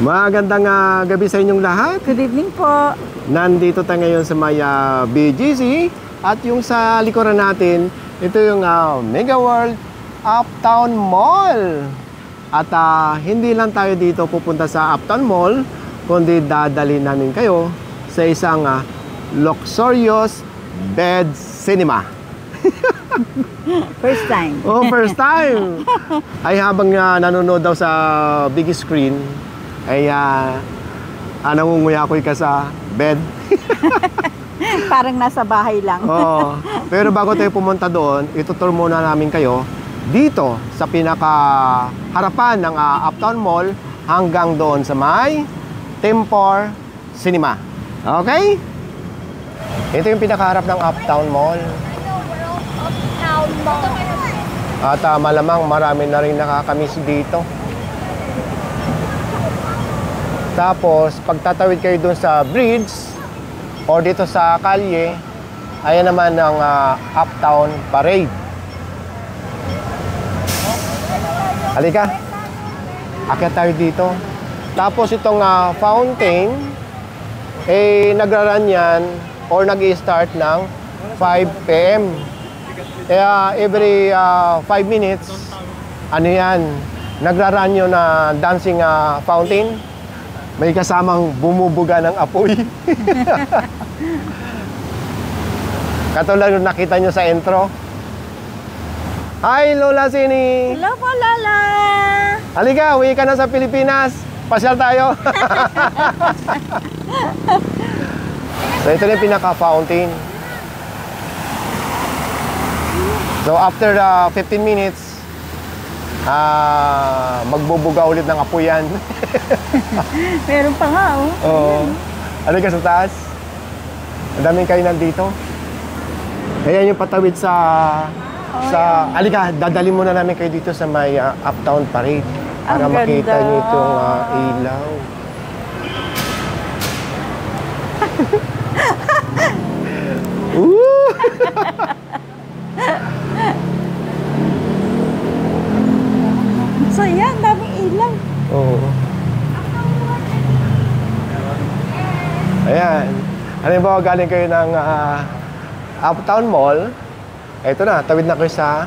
Magandang gabi sa inyong lahat. Good evening po. Nandito tayo ngayon sa may BGC. At yung sa likuran natin, ito yung Mega World Uptown Mall. At hindi lang tayo dito pupunta sa Uptown Mall, kundi dadalhin namin kayo sa isang luxurious bed cinema. First time. Oh, first time. Ay habang nanonood daw sa big screen, ay nangunguyakoy ka sa bed. Parang nasa bahay lang. Oo. Pero bago tayo pumunta doon, itutur muna namin kayo dito sa pinaka harapan ng Uptown Mall hanggang doon sa may Tempur Cinema. Okay? Ito yung pinakaharap ng Uptown Mall. At malamang marami na rin nakakamiss dito. Tapos, pagtatawid kayo dun sa bridge o dito sa kalye, ayan naman ang Uptown Parade. Halika, akyat tayo dito. Tapos itong fountain, nagraran yan or nag-i-start ng 5 PM. Kaya every 5 minutes, ano yan, nagraran yun na dancing fountain. May kasamang bumubuga ng apoy. Katulad yung nakita nyo sa intro. Hi, Lola Sini! Hello po, Lola! Halika, uwi ka na sa Pilipinas. Pasyal tayo. So, ito na yung pinaka-fountain. So, after 15 minutes, magbubuga ulit ng apoy yan. Meron pa nga, oh. Oo. Halika sa taas. Ang daming kainan dito. Ayan yung patawid sa... Halika, dadali muna namin kayo dito sa may Uptown Parade. Para makita nyo itong ilaw. Woo! So yan, daming ilaw. Oo. Ayan. Halimbawa galing kayo ng Uptown Mall, ito na, tawid na kayo sa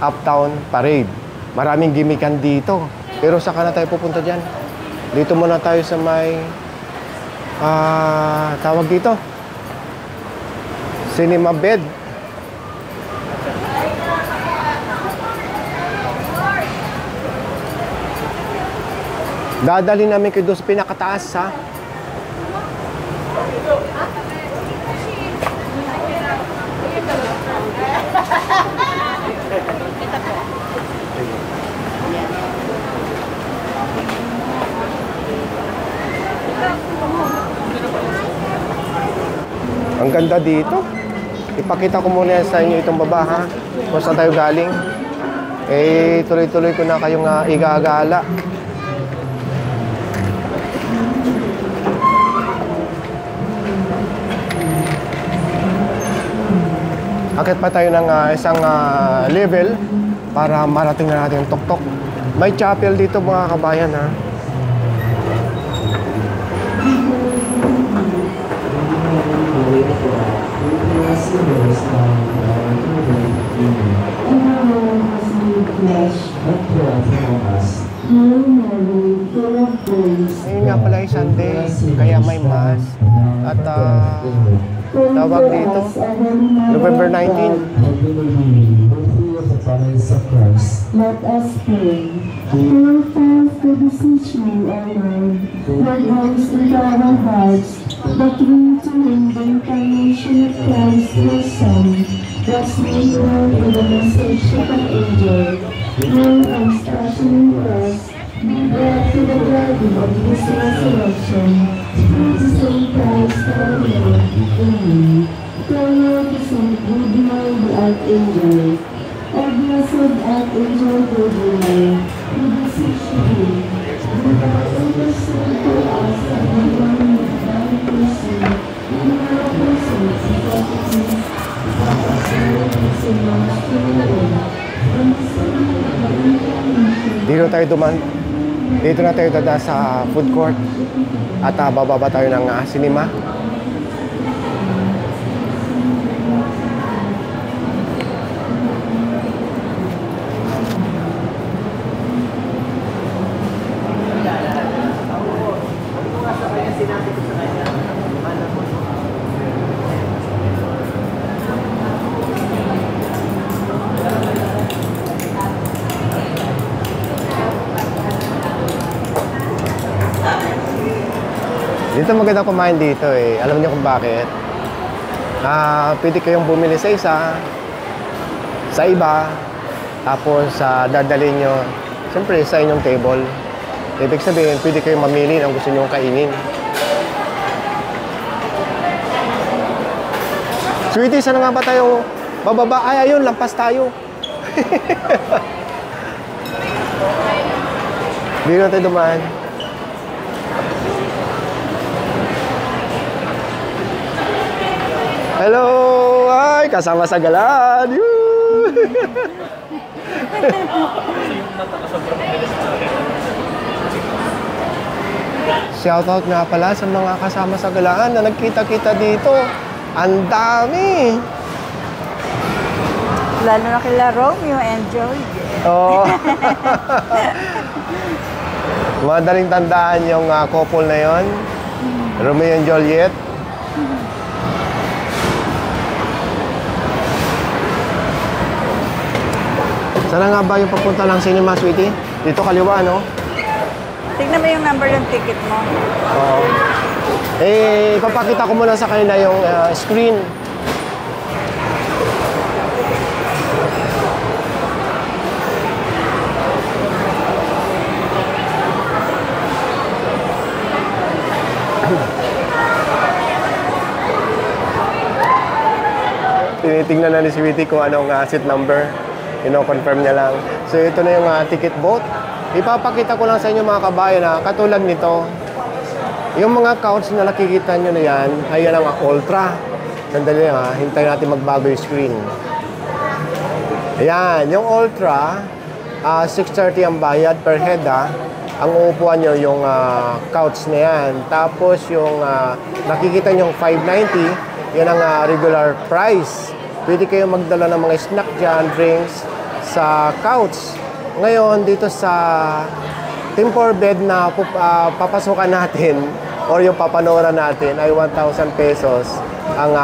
Uptown Parade. Maraming gimikan dito. Pero saka na tayo pupunta dyan. Dito muna tayo sa may tawag dito, cinema bed. Dadali namin kayo doon sa pinakataas, ha? Ang ganda dito. Ipakita ko muna sa inyo itong baba, ha? Kung saan tayo galing. Tuloy-tuloy ko na kayong igagala. Akit pa tayo ng isang level para marating na natin yung tuktok. May chapel dito mga kabayan, ha. Ngayon nga pala ay Sunday, kaya may mass. At tawag dito, November 19. Let us pray. Pour forth the beseech you, O Lord, your grace into our hearts, that we too in the incarnation of Christ your Son, thus may know in the message of an angel, know His passion and cross, be brought to the gladness of His resurrection, through the same Christ our Lord. Amen. The Lord is on good night, the archangel. O blessed Archangel Gabriel, we beseech you, do thou intercede for us and the one of thy mercy, in our persons and properties, that us Lord is in our spirit, and the Son of the Incarnation. Dito tayo duman. Dito na tayo dada sa food court. At bababa tayo ng cinema. Dito maganda kumain dito eh. Alam niyo kung bakit? Pwede kayong bumili sa isa, sa iba, tapos dadalhin nyo, siyempre sa inyong table. Ibig sabihin, pwede kayong mamili ng gusto nyong kainin. Sweetie, saan nga ba tayo bababa? Ay, ayun, lampas tayo. Dito na tayo dumaan. Hello! Ay, kasama sa galaan! Shoutout nga pala sa mga kasama sa galaan na nagkita-kita dito. Ang dami! Lalo na kila Romeo and Juliet. Oo. Madaling tandaan yung couple na yon, Romeo and Juliet. Sana nga ba yung papunta ng cinema, sweetie? Dito kaliwa, no? Tignan mo yung number ng ticket mo. Oo. Eh, ipapakita ko muna sa kanila yung screen. Tinitingnan na ni Sweetie kung anong seat number. Confirm niya lang. So, ito na yung ticket booth. Ipapakita ko lang sa inyo mga kabayan na katulad nito. Yung mga couch na nakikita nyo na yan, ay yan ang ultra. Sandali lang hintayin natin magbago yung screen. Ayan, yung ultra, 630 ang bayad per head Ang uupuan nyo yung couch na yan. Tapos yung nakikita nyo yung 590, yan ang regular price. Pwede kayo magdala ng mga snack dyan, drinks, sa couch. Ngayon, dito sa Tempur bed na papasukan natin or yung papanooran natin ay 1,000 pesos ang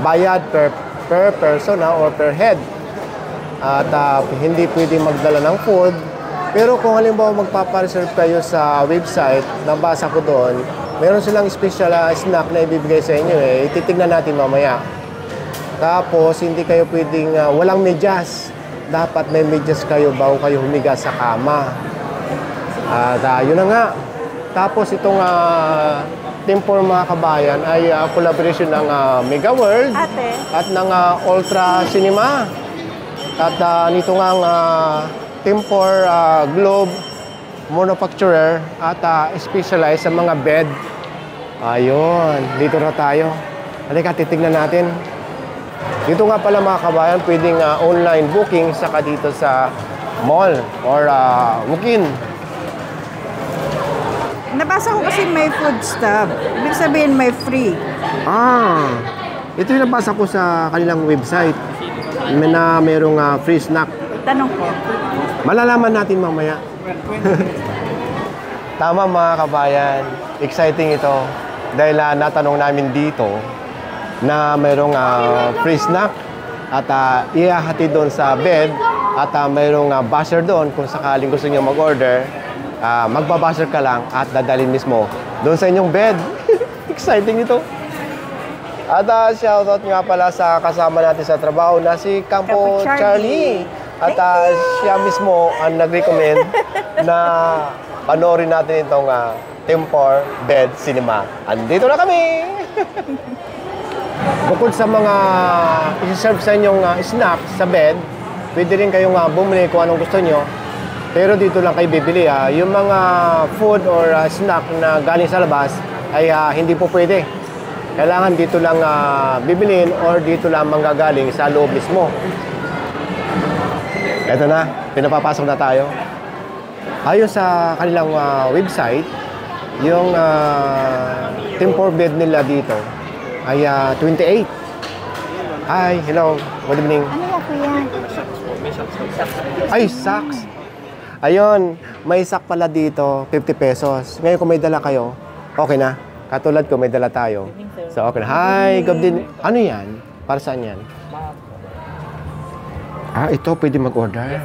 bayad per person or per head. At hindi pwede magdala ng food. Pero kung halimbawa magpapareserve kayo sa website, nabasa ko doon, meron silang special snack na ibibigay sa inyo eh. Ititignan natin mamaya. Tapos, hindi kayo pwedeng walang medyas. Dapat may medyas kayo bago kayo humiga sa kama. At yun na nga. Tapos, itong Tempur mga kabayan ay collaboration ng Mega World at ng Ultra Cinema. At nito nga ang Tempur Globe manufacturer at specialized sa mga bed. Ayun, dito na tayo. Halika, titignan natin. Dito nga pala mga kabayan, pwedeng online booking saka dito sa mall or walk-in. Nabasa ko kasi may food stub. Ibig sabihin may free. Ito yung nabasa ko sa kanilang website na merong free snack. Tanong ko. Malalaman natin mamaya. Tama mga kabayan, exciting ito dahil natanong namin dito na mayroong free snack at ihahati doon sa bed at mayroong buzzer doon kung sakaling gusto niyo mag-order, magbabuzzer ka lang at dadalhin mismo doon sa inyong bed. Exciting ito. At shoutout nga pala sa kasama natin sa trabaho na si Campo Charlie. At siya mismo ang nag-recommend na panoorin natin itong Tempur Bed Cinema. Andito na kami! Bukod sa mga isi-serve sa inyong snack sa bed, pwede rin kayong bumili kung anong gusto nyo. Pero dito lang kayo bibili. Yung mga food or snack na galing sa labas ay hindi po pwede. Kailangan dito lang bibilin or dito lang manggagaling sa loob mismo. Ito na, pinapapasok na tayo. Ayon sa kanilang website, yung temper bed nila dito ay 28. Hi, hello, good evening. Ano ba kuya? Ay, socks. Ayun, may sack pala dito, 50 pesos. Ngayon kung may dala kayo, okay na. Katulad ko, may dala tayo. So, okay na. Hi, good evening. Ano yan? Para saan yan? Ito, pwede mag-order.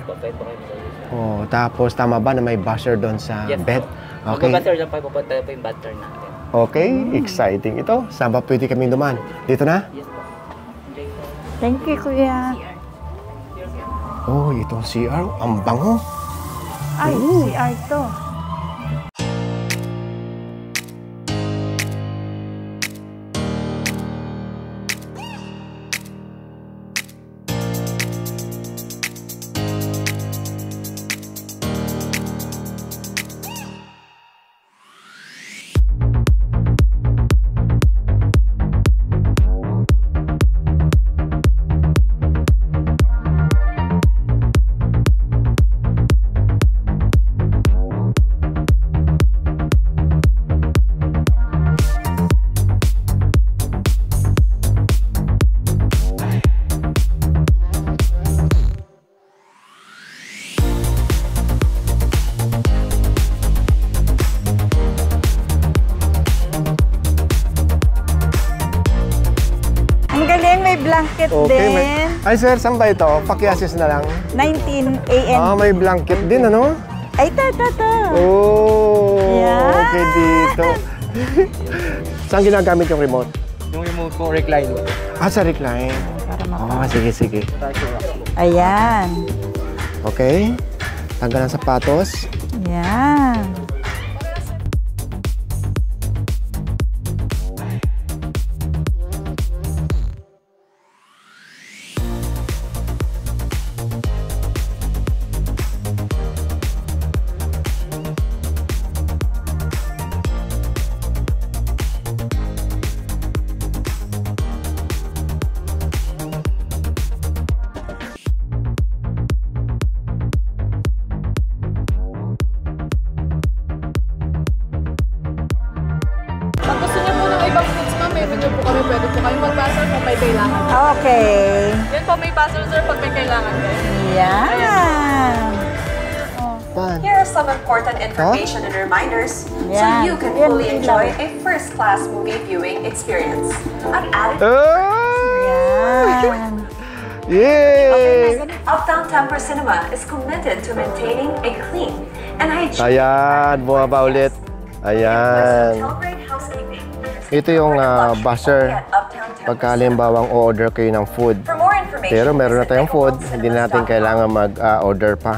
Oh, tapos tama ba na may buzzer doon sa bed? Okay. Mag-buzzer lang pa, pupunta po yung buzzer natin. Okay, exciting ito. Saan ba pwede kami duman? Dito na? Yes po. Thank you kuya. Oh, itong CR. Ang bango. Ay, CR to. May blanket din. Ay, sir, saan ba ito? Pakiasis na lang. 19 AM. May blanket din, ano? Ay, ta. Oh, Yan. okay dito. Saan ginagamit yung remote? Yung remote ko, recline. Sa recline. Sige. Ayan. Okay. Tanggal ang sapatos. Ayan. Pag gusto niyo po ng ibang foods, ma'am, meron niyo po kami. Pwede po kayo mag-buzzer kung may kailangan. Okay. Yan po, may buzzer, sir, pag may kailangan kayo. Yan. Here are some important information and reminders so Yeah. you can Yan, fully ilaw. enjoy a first-class movie viewing experience. At Yan. Yay! Uptown Temper Cinema is committed to maintaining a clean and hygienic Ayan, bumaba ulit. Ayan. Celebrate housekeeping. Ito yung buzzer. Pagka halimbawang order kayo ng food. For more information, Pero meron na visit tayong food, Ecoworld hindi natin Cinemas.com. kailangan mag-order pa.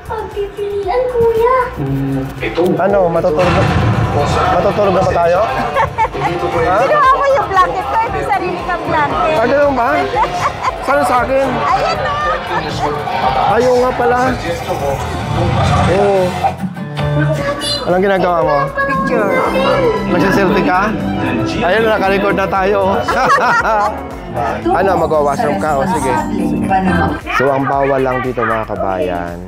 Pagpipilian, kuya. Ano, matutulog na ba tayo? Kinuha ko yung blanket ko. Ito sarili kang blanket. Ganun ba? Sana sa akin? Ayan na. Ayaw nga pala. Oo. Anong ginagawa mo? Picture. Magsiselfie ka? Ayun, naka-record na tayo. Ano, mag-washroom ka? O sige. So, ang bawal lang dito mga kabayan,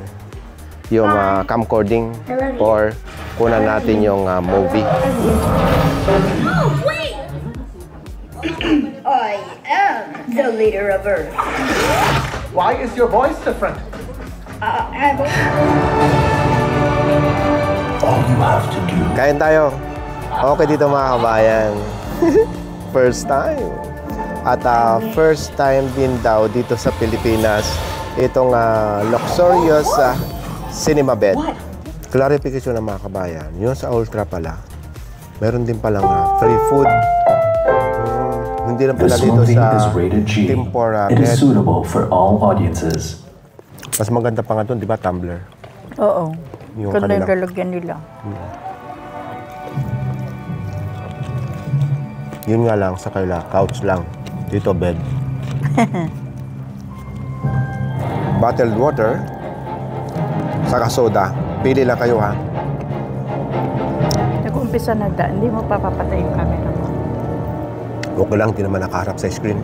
yung camcording or kunan natin yung movie. I am the leader of Earth. Why is your voice different? All you have to do. Kain tayo. Okay dito mga kabayan. First time. At first time din daw dito sa Pilipinas itong luxurious cinema bed. Clarification ng mga kabayan. Yun sa Ultra pala. Meron din palang free food. Hindi lang pala This dito movie sa is rated G. Tempura It is bed. suitable for all audiences. Mas maganda pa nga doon, di ba, tumbler? Oo. Yung Ganda yung kanilang- lalagyan nila. Yun nga lang, sa kaila, couch lang. Dito, bed. Bottled water, saka soda. Pili lang kayo, ha? Nag-umpisa na hindi mo papapatay yung camera mo. Okay lang, di naman nakaharap sa screen.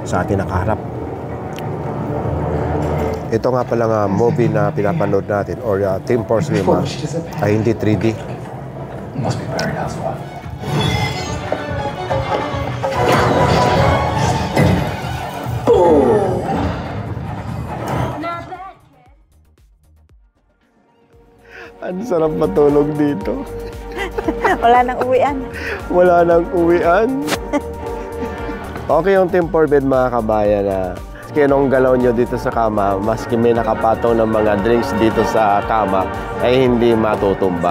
Sa atin nakaharap. Ito nga pala nga movie na pinapanood natin or Team Force 5 ay hindi 3D. Must be very helpful. Ang sarap matulog dito. Wala nang uwian. Wala nang uwian. Okay yung Team 4 bed mga kabayan na maski anong galaw nyo dito sa kama, maski may nakapatong ng mga drinks dito sa kama, ay hindi matutumba.